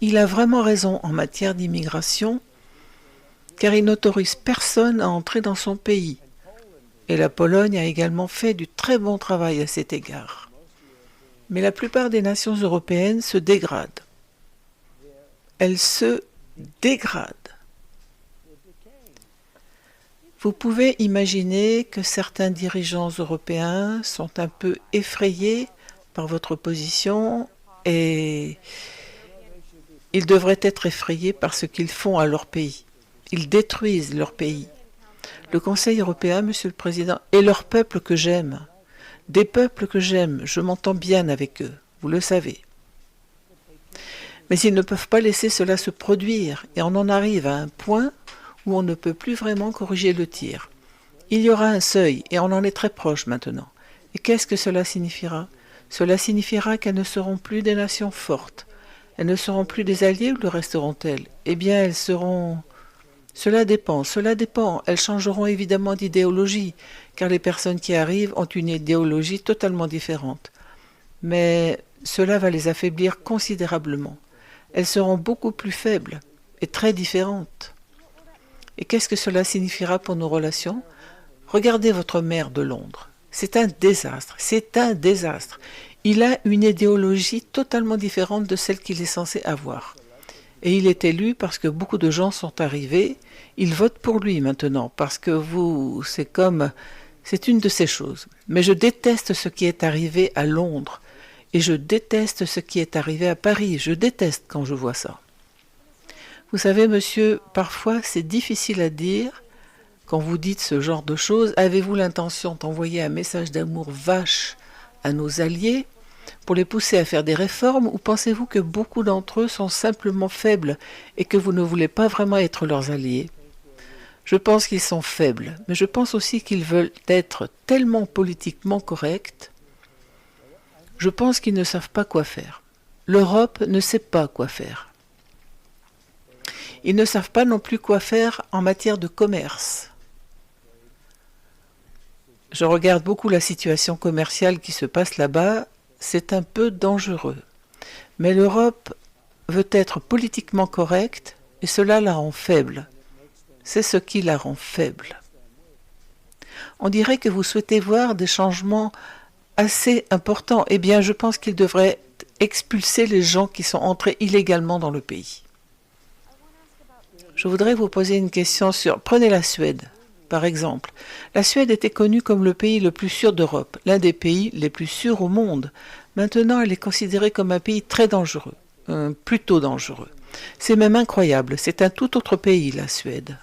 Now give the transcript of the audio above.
il a vraiment raison en matière d'immigration, car il n'autorise personne à entrer dans son pays. Et la Pologne a également fait du très bon travail à cet égard. Mais la plupart des nations européennes se dégradent. Elles se dégradent. Vous pouvez imaginer que certains dirigeants européens sont un peu effrayés par votre position et ils devraient être effrayés par ce qu'ils font à leur pays. Ils détruisent leur pays. Le Conseil européen, Monsieur le Président, est leur peuple que j'aime. Des peuples que j'aime, je m'entends bien avec eux, vous le savez. Mais ils ne peuvent pas laisser cela se produire et on en arrive à un point où on ne peut plus vraiment corriger le tir. Il y aura un seuil et on en est très proche maintenant. Et qu'est-ce que cela signifiera? Cela signifiera qu'elles ne seront plus des nations fortes. Elles ne seront plus des alliés ou le resteront-elles? Eh bien, elles seront... Cela dépend. Elles changeront évidemment d'idéologie, car les personnes qui arrivent ont une idéologie totalement différente. Mais cela va les affaiblir considérablement. Elles seront beaucoup plus faibles et très différentes. Et qu'est-ce que cela signifiera pour nos relations? Regardez votre maire de Londres. C'est un désastre. Il a une idéologie totalement différente de celle qu'il est censé avoir. Et il est élu parce que beaucoup de gens sont arrivés. Ils votent pour lui maintenant parce que c'est une de ces choses. Mais je déteste ce qui est arrivé à Londres et je déteste ce qui est arrivé à Paris. Je déteste quand je vois ça. Vous savez, monsieur, parfois c'est difficile à dire quand vous dites ce genre de choses. Avez-vous l'intention d'envoyer un message d'amour vache à nos alliés pour les pousser à faire des réformes, ou pensez-vous que beaucoup d'entre eux sont simplement faibles et que vous ne voulez pas vraiment être leurs alliés? Je pense qu'ils sont faibles, mais je pense aussi qu'ils veulent être tellement politiquement corrects. Je pense qu'ils ne savent pas quoi faire. L'Europe ne sait pas quoi faire. Ils ne savent pas non plus quoi faire en matière de commerce. Je regarde beaucoup la situation commerciale qui se passe là-bas. C'est un peu dangereux. Mais l'Europe veut être politiquement correcte et cela la rend faible. C'est ce qui la rend faible. On dirait que vous souhaitez voir des changements assez importants. Eh bien, je pense qu'il devrait expulser les gens qui sont entrés illégalement dans le pays. Je voudrais vous poser une question sur... Prenez la Suède, par exemple. La Suède était connue comme le pays le plus sûr d'Europe, l'un des pays les plus sûrs au monde. Maintenant, elle est considérée comme un pays très dangereux, plutôt dangereux. C'est même incroyable, c'est un tout autre pays, la Suède.